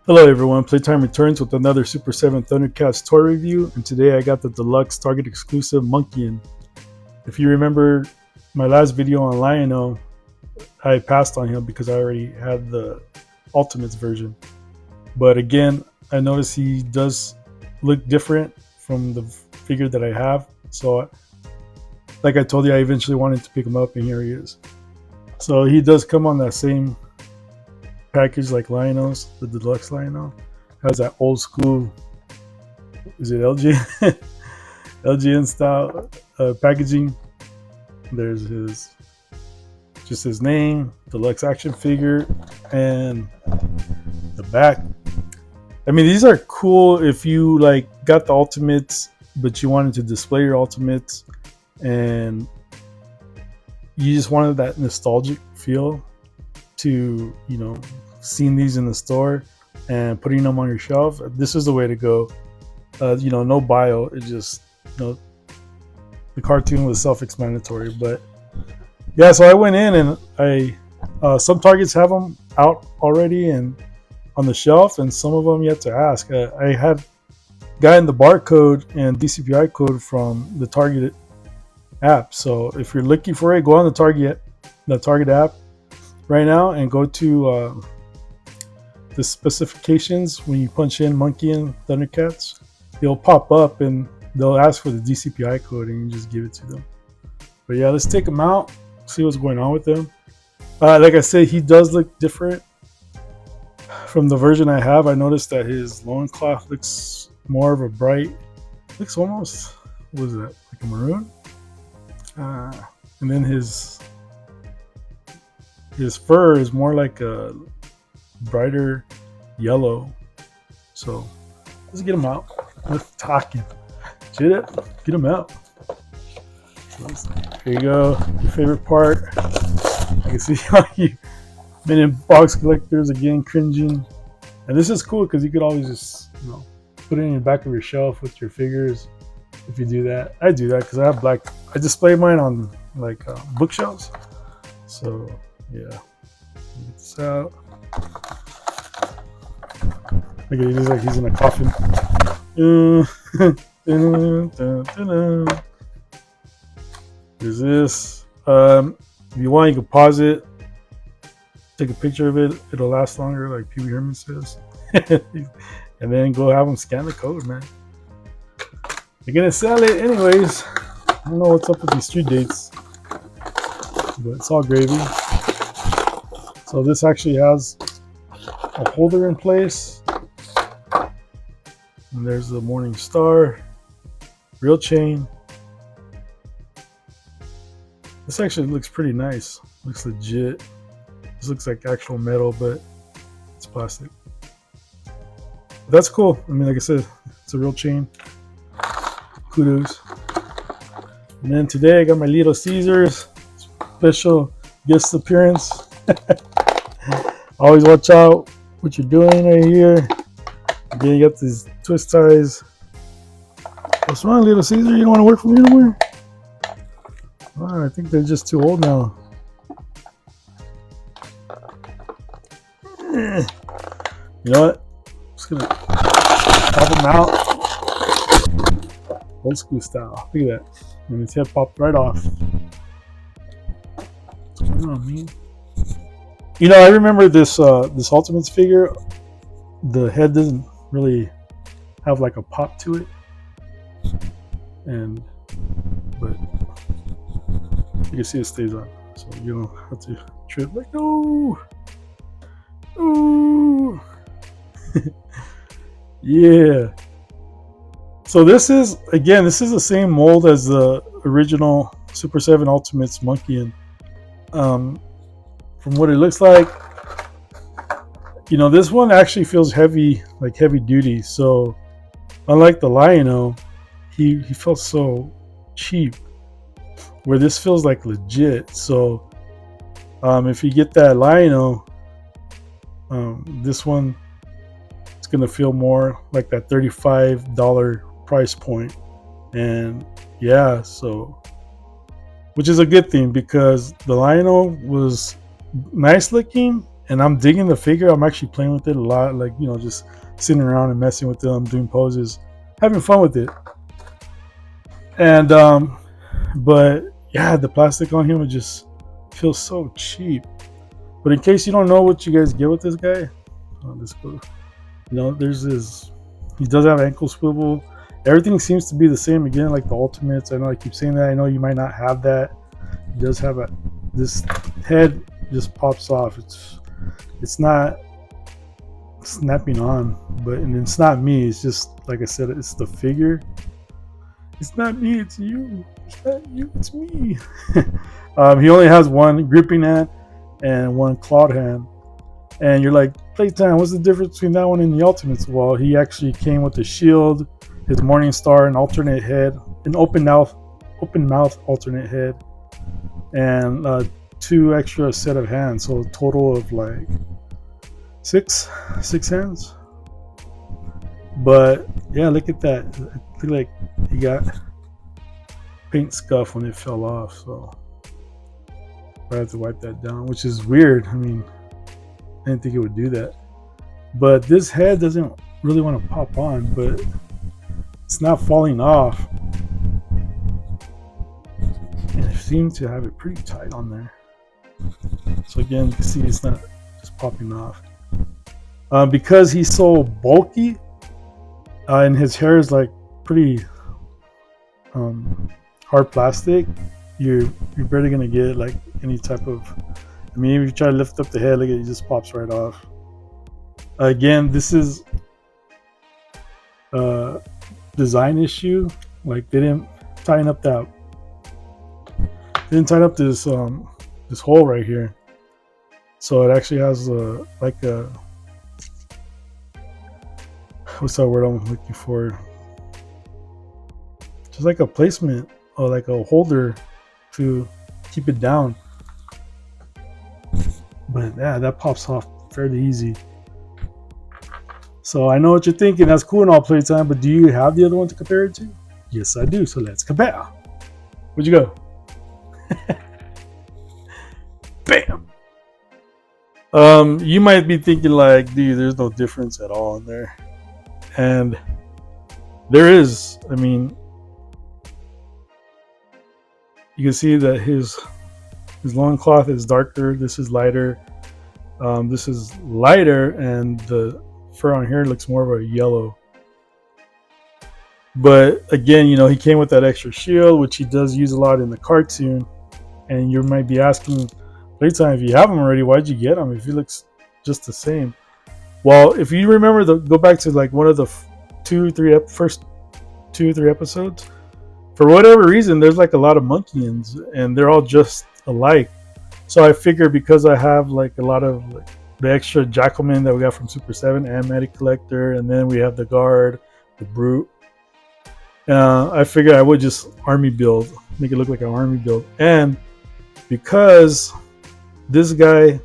Hello everyone, Playtime returns with another Super 7 Thundercats toy review, and today I got the Deluxe Target exclusive Monkian. If you remember my last video on Lionel, I passed on him because I already had the Ultimates version. But again, I noticed he does look different from the figure that I have. So, like I told you, I eventually wanted to pick him up, and here he is. So he does come on that same package like Lionel's, the Deluxe Lionel. Has that old school, is it LGN style packaging. There's his name, Deluxe action figure, and the back. I mean, these are cool if you like got the Ultimates, but you wanted to display your Ultimates, and you just wanted that nostalgic feel to, seeing these in the store and putting them on your shelf. This is the way to go. No bio. It just, the cartoon was self-explanatory. But yeah, so I went in and some Targets have them out already and on the shelf, and some of them yet to ask. I had gotten the barcode and DCPI code from the Target app. So if you're looking for it, go on the Target app right now and go to the specifications. When you punch in Monkian Thundercats, it'll pop up and they'll ask for the DCPI code, and you just give it to them. But yeah, let's take him out, see what's going on with him. Like I said, he does look different from the version I have. I noticed that his loincloth looks more of a bright, looks almost, what is that, like a maroon? And then his fur is more like a brighter yellow. So let's get him out. Let's talking. Shit it. Get him out. Here you go. Your favorite part. I can see how you many box collectors again cringing. And this is cool because you could always just put it in the back of your shelf with your figures. If you do that, I do that because I have black. I display mine on like bookshelves. So yeah, get this out. Look at it, he's like he's in a coffin. There's this. If you want, you can pause it, take a picture of it. It'll last longer, like Pee Wee Herman says. And then go have them scan the code, man. They're gonna sell it anyways. I don't know what's up with these street dates, but it's all gravy. So this actually has a holder in place. And there's the Morning Star, real chain. This actually looks pretty nice. Looks legit. This looks like actual metal, but it's plastic. But that's cool. I mean, like I said, it's a real chain. Kudos. And then today I got my Little Caesars special guest appearance. Always watch out what you're doing right here. Again, you got these twist ties. What's wrong, Little Caesar? You don't want to work for me anymore? Oh, I think they're just too old now. You know what? I'm just gonna pop them out. Old school style. Look at that. And his head popped right off. What's going on, man? I remember this Ultimates figure. The head doesn't really have like a pop to it, but you can see it stays on, so you don't have to trip like no. Ooh. Yeah. So this is the same mold as the original Super 7 Ultimates Monkian. From what it looks like, this one actually feels heavy, like heavy duty. So unlike the Lionel, he felt so cheap, where this feels like legit. So if you get that Lionel, this one, it's gonna feel more like that $35 price point. And yeah, so which is a good thing because the Lionel was nice looking, and I'm digging the figure. I'm actually playing with it a lot, like, you know, just sitting around and messing with them, doing poses, having fun with it. And but yeah, the plastic on him, it just feels so cheap. But in case you don't know what you guys get with this guy, you know, there's this. He does have ankle swivel. Everything seems to be the same again, like the Ultimates. I know I keep saying that. I know you might not have that. He does have a. This head just pops off. It's not snapping on, but and it's not me. It's just like I said. It's the figure. It's not me. It's you. It's not you. It's me. He only has one gripping hand and one clawed hand. And you're like, Playtime, what's the difference between that one and the Ultimates? Well, he actually came with a shield, his Morning Star, an alternate head, an open mouth alternate head, and 2 extra set of hands. So a total of like six hands. But yeah, look at that. I feel like he got paint scuff when it fell off. So I have to wipe that down, which is weird. I mean, I didn't think it would do that. But this head doesn't really want to pop on, but it's not falling off. And I seem to have it pretty tight on there. So again, you can see it's not just popping off. Because he's so bulky, and his hair is like pretty hard plastic, you're barely gonna get like any type of. I mean, if you try to lift up the head, look at it, just pops right off. Again, this is a design issue. Like they didn't tighten up that. They didn't tighten up this this hole right here. So it actually has like a. What's that word I'm looking for? Just like a placement or like a holder to keep it down. But yeah, that pops off fairly easy. So I know what you're thinking. That's cool and all, Playtime, but do you have the other one to compare it to? Yes, I do. So let's compare. Where'd you go? Bam. You might be thinking like, dude, there's no difference at all in there. And there is. I mean, you can see that his loincloth is darker. This is lighter. This is lighter, and the fur on here looks more of a yellow. But again, you know, he came with that extra shield, which he does use a lot in the cartoon. And you might be asking, Playtime, if you have him already, why'd you get him if he looks just the same? Well, if you remember, go back to like one of the first 2 or 3 episodes. For whatever reason, there's like a lot of Monkians, and they're all just alike. So I figure because I have like a lot of like the extra Jackalman that we got from Super 7 and Medic Collector, and then we have the Guard, the Brute. I figured I would just army build, make it look like an army build. And because this guy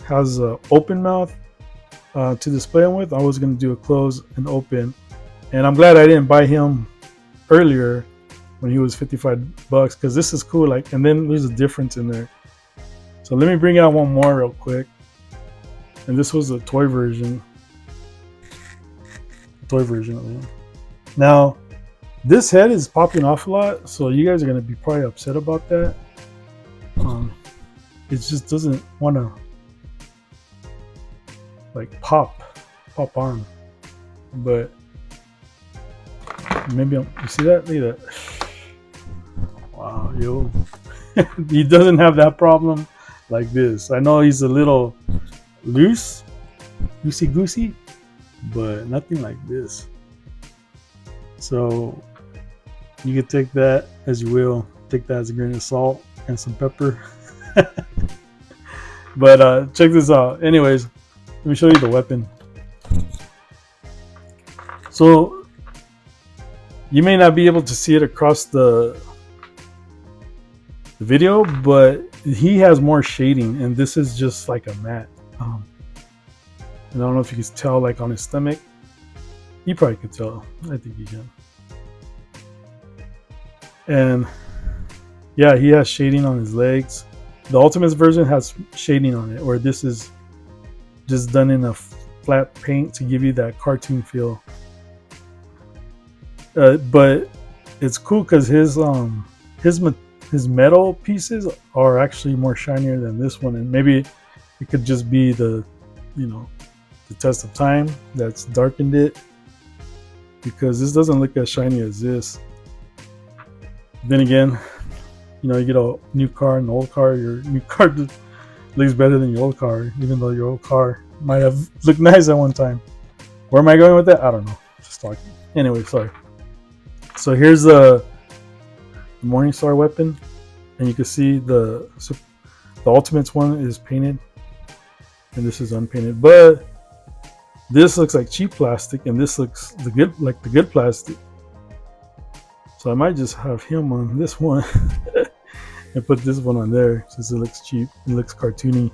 has an open mouth to display him with, I was going to do a close and open. And I'm glad I didn't buy him earlier when he was $55, because this is cool. Like, and then there's a difference in there. So let me bring out one more real quick. And this was a toy version. Of him. Now, this head is popping off a lot, so you guys are gonna be probably upset about that. It just doesn't want to like pop on. But maybe you see that? Look at that. Wow, yo. He doesn't have that problem like this. I know he's a little loosey goosey, but nothing like this. So you can take that as you will. Take that as a grain of salt and some pepper. But check this out. Anyways, let me show you the weapon. So you may not be able to see it across the video, but he has more shading, and this is just like a matte. And I don't know if you can tell, like on his stomach. You probably could tell. I think you can. And yeah, he has shading on his legs. The Ultimates version has shading on it, where this is just done in a flat paint to give you that cartoon feel. But it's cool because his metal pieces are actually more shinier than this one, and maybe it could just be the the test of time that's darkened it, because this doesn't look as shiny as this. Then again, you get a new car and an old car. Your new car looks better than your old car, even though your old car might have looked nice at one time. Where am I going with that? I don't know. Just talking. Anyway, sorry. So here's the Morningstar weapon, and you can see the Ultimates one is painted, and this is unpainted. But this looks like cheap plastic, and this looks the good plastic. So I might just have him on this one and put this one on there since it looks cheap. It looks cartoony.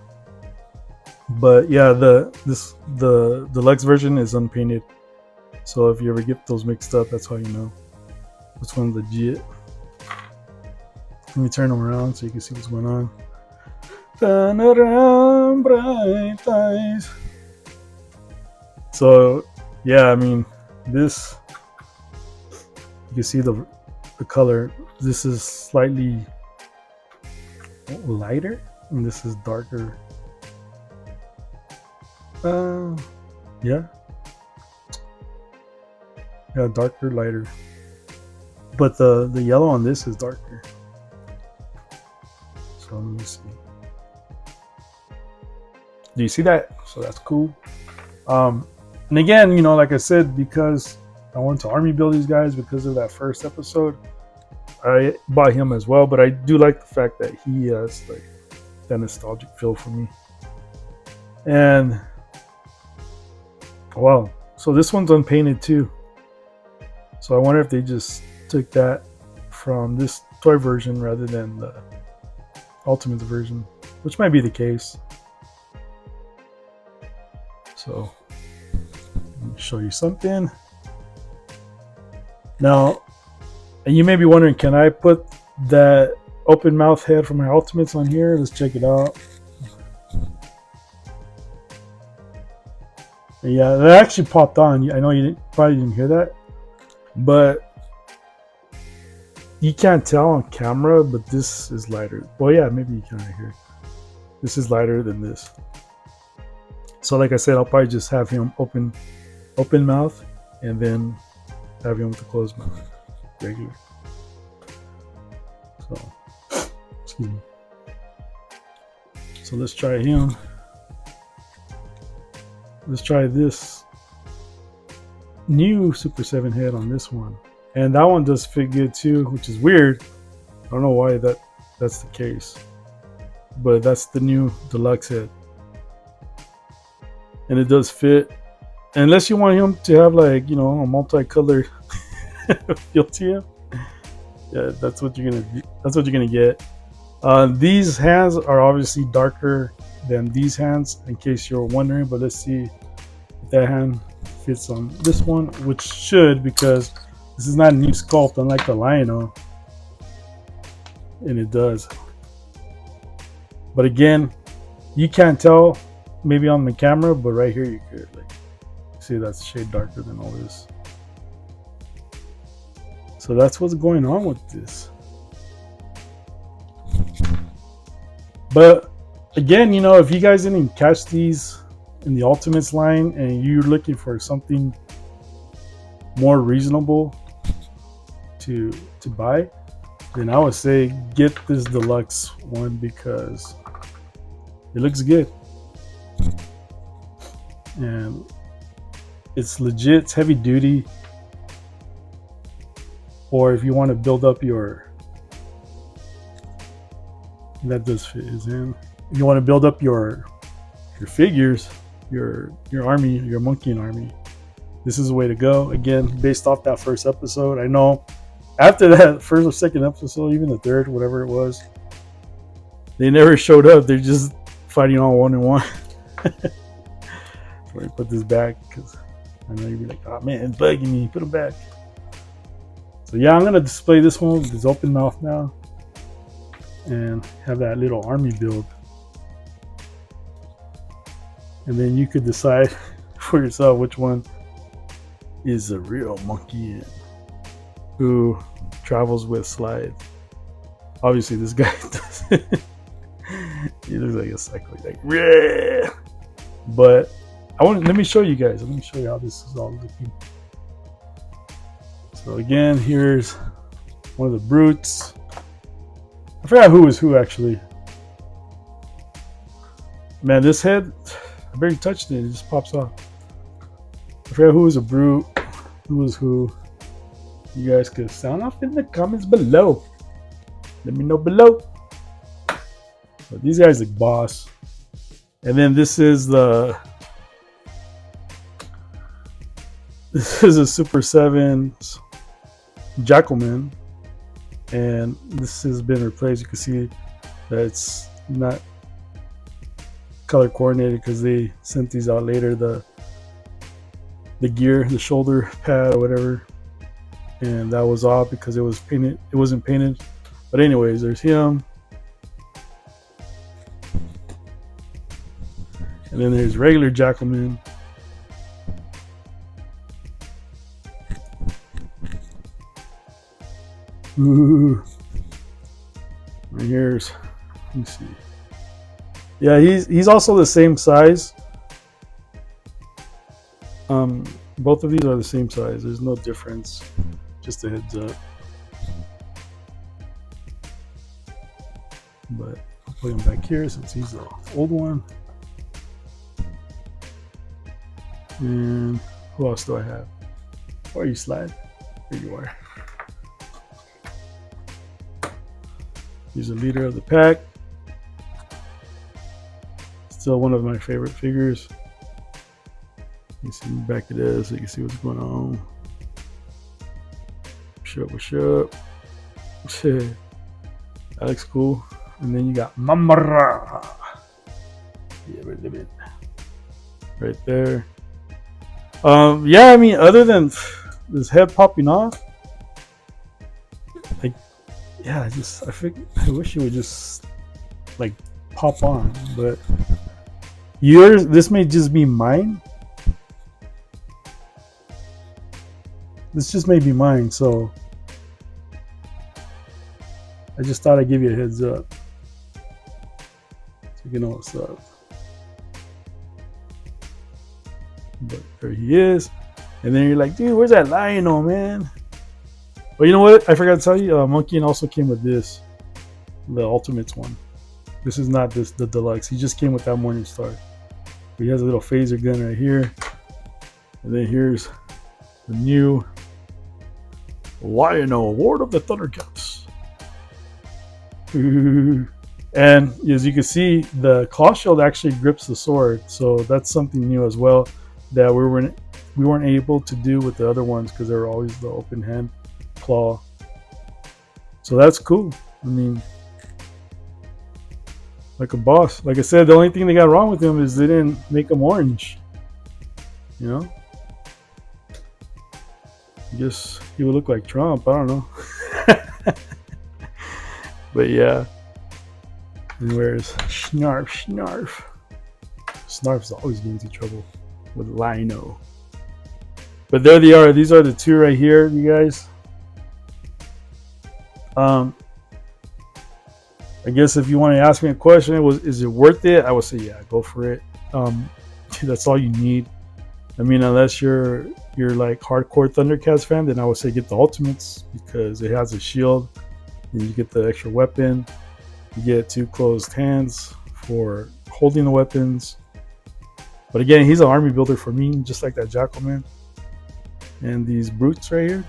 But yeah, the deluxe version is unpainted. So if you ever get those mixed up, that's how you know which one's legit. Let me turn them around so you can see what's going on. Turn around, bright eyes. So yeah, I mean, this, you can see the color. This is slightly lighter, and this is darker. Yeah, darker, lighter. But the yellow on this is darker. So let me see. Do you see that? So that's cool. And again, like I said, because I wanted to army build these guys because of that first episode, I bought him as well. But I do like the fact that he has like that nostalgic feel for me. And wow, so this one's unpainted too. So I wonder if they just took that from this toy version rather than the Ultimate version, which might be the case. So let me show you something. Now, and you may be wondering, can I put that open mouth head from my Ultimates on here? Let's check it out. Yeah, that actually popped on. I know you probably didn't hear that, but you can't tell on camera, but this is lighter. Well, yeah, maybe you can right here. This is lighter than this. So like I said, I'll probably just have him open mouth, and then have him with the closed mouth, regular. So, excuse me. So let's try him. Let's try this new Super 7 head on this one. And that one does fit good too, which is weird. I don't know why that's the case. But that's the new deluxe head. And it does fit. Unless you want him to have like, a multicolored feel to him. Yeah, that's what you're gonna get. These hands are obviously darker than these hands, in case you're wondering, but let's see if that hand fits on this one, which should, because this is not a new sculpt, unlike the Lion-O, and it does. But again, you can't tell maybe on the camera, but right here you could see that's a shade darker than all this. So that's what's going on with this. But again, if you guys didn't catch these in the Ultimates line and you're looking for something more reasonable to buy, then I would say get this deluxe one because it looks good and it's legit. It's heavy duty. Or if you want to build up that does fit his hand. If you want to build up your figures, your army, your Monkian army, this is the way to go. Again, based off that first episode. I know after that first or second episode, even the third, whatever it was, they never showed up. They're just fighting all 1-on-1. So I put this back because I know you'd be like, oh man, it's bugging me. Put them back. So yeah, I'm gonna display this one with this open mouth now and have that little army build. and then you could decide for yourself which one is a real Monkian who travels with Slide. Obviously, this guy doesn't. He looks like a psycho, like yeah. But let me show you guys. Let me show you how this is all looking. So again, here's one of the brutes. I forgot who was who actually. Man, this head, I barely touched it. It just pops off. I forgot who was a brute, who was who. You guys could sound off in the comments below. Let me know below. So these guys look boss. And then this is a Super 7's Jackalman. And this has been replaced. You can see that it's not color coordinated because they sent these out later. The gear, the shoulder pad or whatever, and that was off because it was painted. It wasn't painted. But anyways, there's him, and then there's regular Jackalman. Ooh. Right here's, let me see. Yeah, he's also the same size. Both of these are the same size. There's no difference. Just a heads up. But I'll put him back here since he's the old one. And who else do I have? Where are you, Slide? Here you are. He's the leader of the pack. Still one of my favorite figures. You see the back of this so you can see what's going on. What's up? That looks cool. And then you got Mamara. Yeah, right there. Yeah, I mean, other than this head popping off, like, yeah, I wish it would just like pop on. But this may just be mine. This just may be mine, so I just thought I'd give you a heads up so you know what's up. But there he is. And then you're like, dude, where's that Lionel, man? Well, you know what? I forgot to tell you, Monkian also came with this, the Ultimates one. This is not the Deluxe. He just came with that Morning Star. He has a little phaser gun right here. And then here's the new Lionel, Ward of the Thundercats. And as you can see, the claw shield actually grips the sword, so that's something new as well that we weren't able to do with the other ones because they were always the open hand claw. So that's cool. I mean, like a boss. Like I said, the only thing they got wrong with him is they didn't make him orange. You know? I guess he would look like Trump. I don't know. But yeah. And where's Snarf? Snarf's always getting into trouble with Lino. But there they are. These are the two right here, you guys. I guess if you want to ask me a question, is it worth it? I would say yeah, go for it. That's all you need. I mean, unless you're like hardcore Thundercats fan, then I would say get the Ultimates because it has a shield and you get the extra weapon. You get 2 closed hands for holding the weapons. But again, he's an army builder for me, just like that Jackalman and these brutes right here.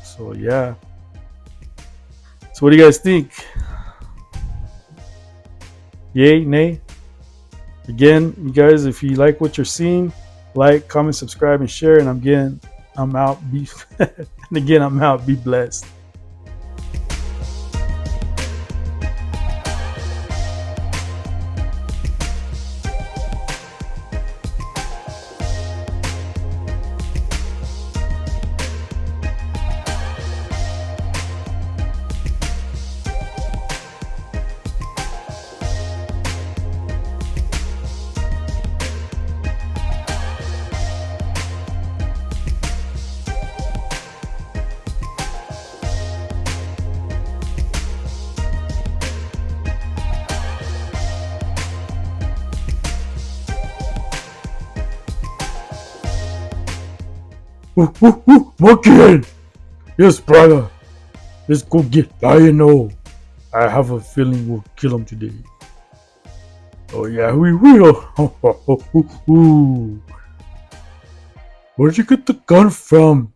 So yeah. So what do you guys think? Yay, nay? Again, you guys, if you like what you're seeing, like, comment, subscribe, and share. And I'm out. And again, I'm out. Be blessed. Monkian! Yes, brother. Let's go get Lion-O. I have a feeling we'll kill him today. Oh yeah, we will. Where'd you get the gun from?